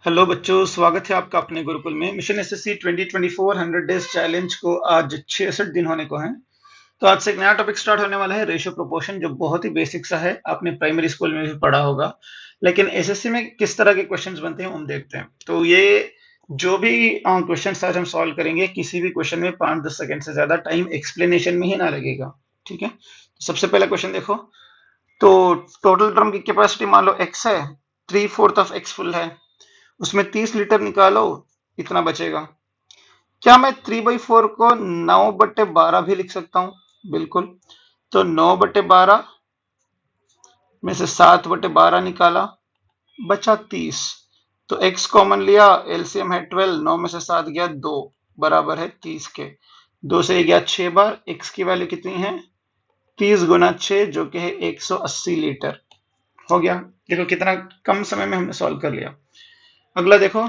Hello बच्चों, स्वागत है आपका अपने गुरुकुल में। मिशन एसएससी 2024 100 डेज चैलेंज को आज 66 दिन होने को हैं। तो आज से एक नया टॉपिक स्टार्ट होने वाला है, रेशियो प्रोपोर्शन, जो बहुत ही बेसिक सा है, आपने प्राइमरी स्कूल में भी पढ़ा होगा। लेकिन एसएससी में किस तरह के क्वेश्चंस बनते हैं हम देखते हैं। तो ये जो भी क्वेश्चंस आज हम सॉल्व करेंगे, किसी भी क्वेश्चन में 5-10 सेकंड से ज्यादा टाइम एक्सप्लेनेशन में ही ना लगेगा। ठीक है, तो सबसे पहला क्वेश्चन देखो। तो टोटल ड्रम की कैपेसिटी मान लो x है, 3/4 ऑफ x फुल है, उसमें 30 लीटर निकालो, इतना बचेगा। क्या मैं 3/4 को 9/12 भी लिख सकता हूं? बिल्कुल। तो 9/12 में से 7/12 निकाला, बचा 30। तो x कॉमन लिया, एलसीएम है 12, 9 में से 7 गया 2, बराबर है 30 के। 2 से ये गया 6 बार, x की वैल्यू कितनी है? 30 गुना 6, जो कि है 180 लीटर। हो गया। देखो कितना कम समय में हमने सॉल्व कर लिया। अगला देखो,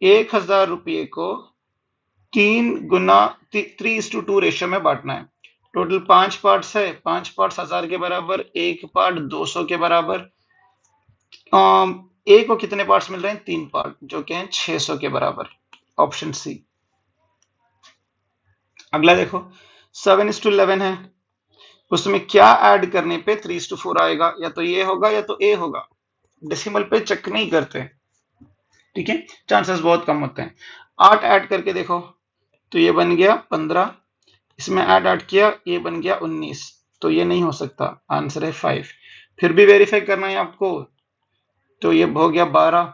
1000 रुपये को 3:2 रेशियो में बांटना है। टोटल 5 पार्ट्स है, 5 पार्ट्स 1000 के बराबर, एक पार्ट 200 के बराबर। ए को कितने पार्ट्स मिल रहे हैं? 3 पार्ट, जो कि हैं 600 के बराबर। Option C. अगला देखो, 7:11 है, उसमें क्या ऐड करने पे 3:4 आएगा? या तो ये होगा या तो ए होगा। डेसिमल पे चेक नहीं करते, ठीक है, चांसेस बहुत कम होते हैं। 8 ऐड करके देखो, तो ये बन गया 15, इसमें ऐड किया, ये बन गया 19। तो ये नहीं हो सकता, आंसर है 5। फिर भी वेरीफाई करना है आपको, तो ये हो गया 12।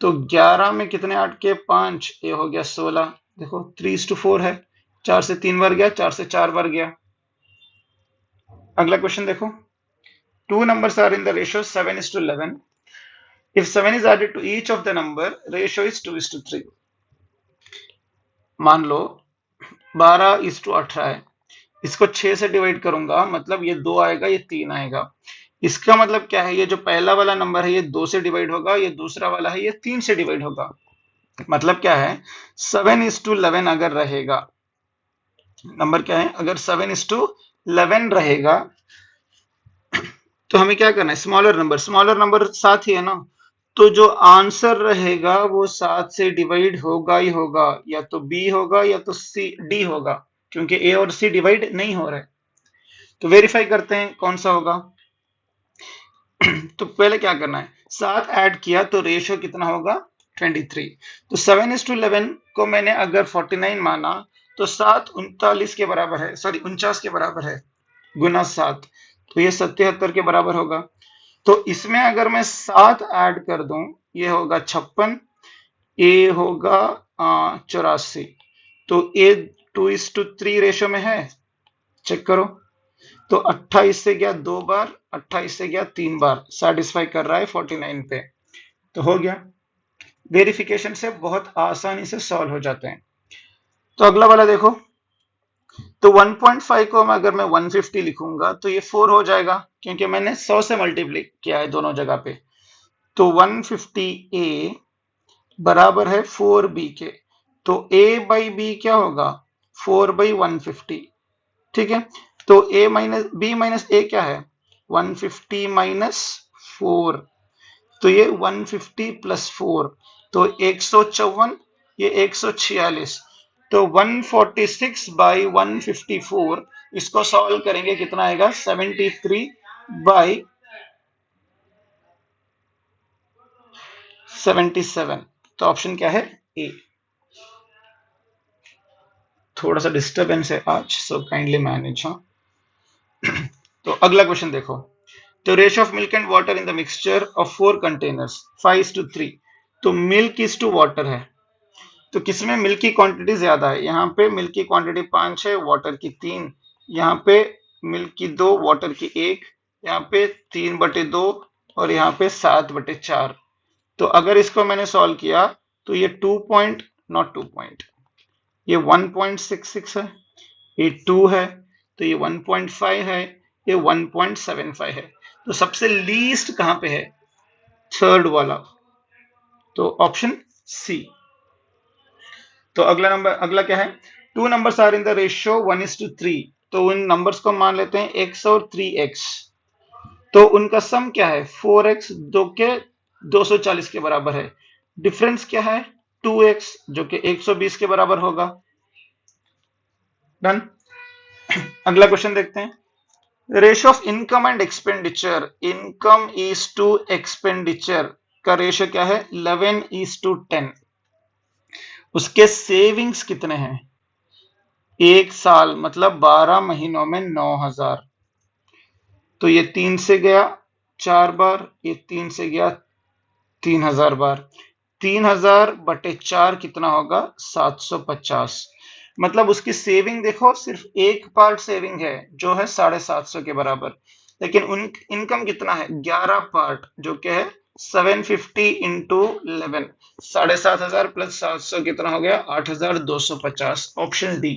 तो 11 में कितने ऐड किए? 5, ये हो गया 16। देखो 3:4 है, 4 से 3 बार गया, 4 से 4 बार गया। अगला क्वेश्चन देखो, two numbers are in the ratio 7:11। If 7 is added to each of the number, ratio is 2:3। मान लो 12:18 है, इसको 6 से डिवाइड करूंगा, मतलब ये 2 आएगा, ये 3 आएगा। इसका मतलब क्या है? ये जो पहला वाला नंबर है ये 2 से डिवाइड होगा, ये दूसरा वाला है ये 3 से डिवाइड होगा। मतलब क्या है? 7:11 अगर रहेगा, नंबर क्या है? अगर 7:11 रहेगा, तो हमें क्या करना है? स्मॉलर नंबर 7 ही है ना, तो जो आंसर रहेगा वो 7 से डिवाइड होगा ही होगा, या तो बी होगा या तो सी डी होगा, क्योंकि ए और सी डिवाइड नहीं हो रहे। तो वेरीफाई करते हैं कौन सा होगा। तो पहले क्या करना है? 7 ऐड किया तो रेशियो कितना होगा? 23। तो 7:11 को मैंने अगर 49 माना, तो 7 39 के बराबर है, सॉरी 49 के बराबर है, गुना 7, तो ये 77 के बराबर होगा। तो इसमें अगर मैं 7 ऐड कर दूं, ये होगा 56, ए होगा 84। तो ए 2:3 रेशियो में है, चेक करो। तो 28 से गया 2 बार, 28 से गया 3 बार, सेटिस्फाई कर रहा है 49 पे। तो हो गया। वेरिफिकेशन से बहुत आसानी से सॉल्व हो जाते हैं। तो अगला वाला देखो, तो 1.5 को अगर मैं 150 लिखूंगा तो ये 4 हो जाएगा, क्योंकि मैंने 100 से मल्टीप्लाई किया है दोनों जगह पे। तो 150 ए बराबर है 4 बी के। तो ए बाई बी क्या होगा? 4/150। ठीक है, तो ए माइनस बी माइनस ए क्या है? 150 माइनस 4। तो ये 150 प्लस 4, तो 154, ये 146। तो 146/154, इसको सॉल्व करेंगे, कितना आएगा? 73/77। तो ऑप्शन क्या है? ए। थोड़ा सा डिस्टर्बेंस है आज, सो काइंडली मैनेज। हाँ, तो अगला क्वेश्चन देखो, तो ratio of milk and water in the mixture of 4 containers 5:3। तो मिल्क इज टू वाटर है, तो किसमें मिल्क की क्वांटिटी ज्यादा है? यहाँ पे मिल्क की क्वांटिटी 5 है, वाटर की 3। यहाँ पे मिल्क की 2, वाटर की 1। यहाँ पे 3/2 और यहाँ पे 7/4। तो अगर इसको मैंने सॉल्व किया, तो ये 2 पॉइंट, नॉट 2 पॉइंट, ये 1.66 है, ये 2 है, तो ये 1.5 है, ये 1.75 है। तो सबसे लीस्ट कहां पे है? थर्ड वाला, तो ऑप्शन सी। तो अगला क्या है? Two numbers are in the ratio 1:3। तो उन नंबर्स को मान लेते हैं x और 3x। तो उनका सम क्या है? 4x 2 के 240 के बराबर है। डिफरेंस क्या है 2x जो कि 120 के बराबर होगा। डन। अगला क्वेश्चन देखते हैं। Ratio of income and expenditure, income is to expenditure का रेशियो क्या है 11:10। उसके सेविंग्स कितने हैं, एक साल मतलब 12 महीनों में 9,000। तो ये 3 से गया 4 बार, ये 3 से गया 3,000 बार। 3,000 बटे 4 कितना होगा 750। मतलब उसकी सेविंग देखो सिर्फ एक पार्ट सेविंग है जो है 750 के बराबर, लेकिन उन इनकम कितना है 11 पार्ट जो कि है 750 इंटू 11। 7,500 प्लस 700 कितना हो गया 8,250। Option D.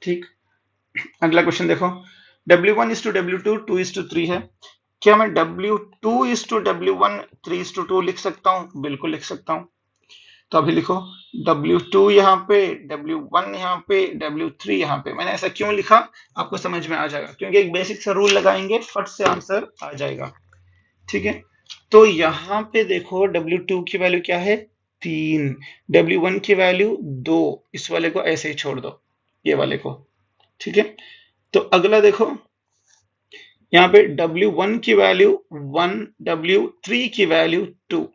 ठीक। अगला क्वेश्चन देखो। W1 is to W2 2 is to 3 है। क्या मैं W2 is to W1 3 is to 2 लिख सकता हूं? बिल्कुल लिख सकता हूं। तो अभी लिखो W2 यहाँ पे, W1 यहाँ पे, W3 यहाँ पे। मैंने ऐसा क्यों लिखा आपको समझ में आ जाएगा, क्योंकि एक बेसिक सा रूल लगाएंगे फट से आंसर आ जाएगा। ठीक है, तो यहाँ पे देखो W2 की वैल्यू क्या है 3, W1 की वैल्यू 2। इस वाले को ऐसे ही छोड़ दो, ये वाले को। ठीक है, तो अगला देखो यहाँ पे W1 की वैल्यू 1, W3 की वैल्यू 2।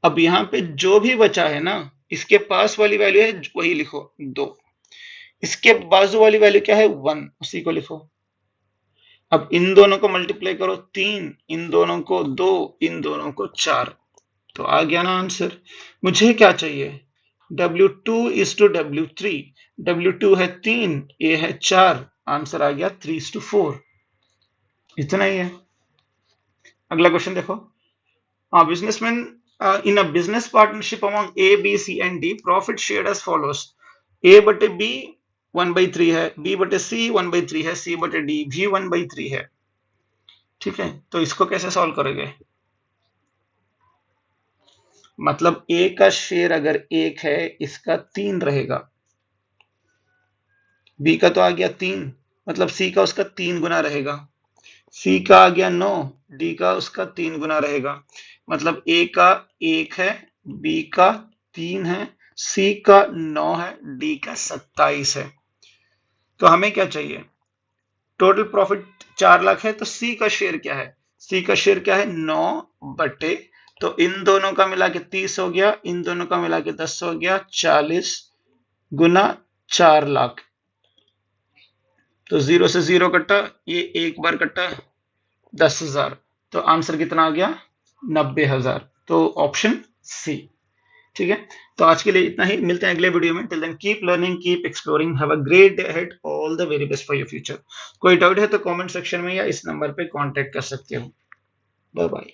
अब यहाँ पे जो भी बचा है ना, इसके पास वाली वैल्यू है वही लिखो 2। इसके बाजू वाली वैल्यू क्या है 1, उसी को लिखो। अब इन दोनों को मल्टीप्लाई करो 3, इन दोनों को 2, इन दोनों को 4। तो आ गया ना आंसर। मुझे क्या चाहिए W2 is to W3। W2 है 3, ये है 4, आंसर आ गया 3:4। इतना ही है। अगला क्वेश्चन देखो। Businessman in a business partnership among A, B, C and D, profit shared as follows. A बटे B 1/3 है, B बटे C 1/3 है, C बटे D भी 1/3 है। ठीक है, तो इसको कैसे सॉल्व करोगे? मतलब A का शेयर अगर 1 है, इसका 3 रहेगा। B का तो आ गया 3, मतलब C का उसका 3 गुना रहेगा। C का आ गया 9, D का उसका 3 गुना रहेगा। मतलब A का 1 है, B का 3 है, C का 9 है, D का 27 है। तो हमें क्या चाहिए? टोटल प्रॉफिट 4 लाख है, तो C का शेयर क्या है? C का शेयर क्या है 9 बटे, तो इन दोनों का मिला के 30 हो गया, इन दोनों का मिला के 10 हो गया, 40 गुना 4 लाख। तो 0 से 0 कटा, ये एक बार कटा 10,000। तो आंसर कितना आ गया 90,000। तो ऑप्शन सी। ठीक है, तो आज के लिए इतना ही। मिलते हैं अगले वीडियो में। Till then keep learning, keep exploring, have a great day ahead, all the very best for your future. कोई डाउट है तो कमेंट सेक्शन में या इस नंबर पे कांटेक्ट कर सकते हो। Bye bye.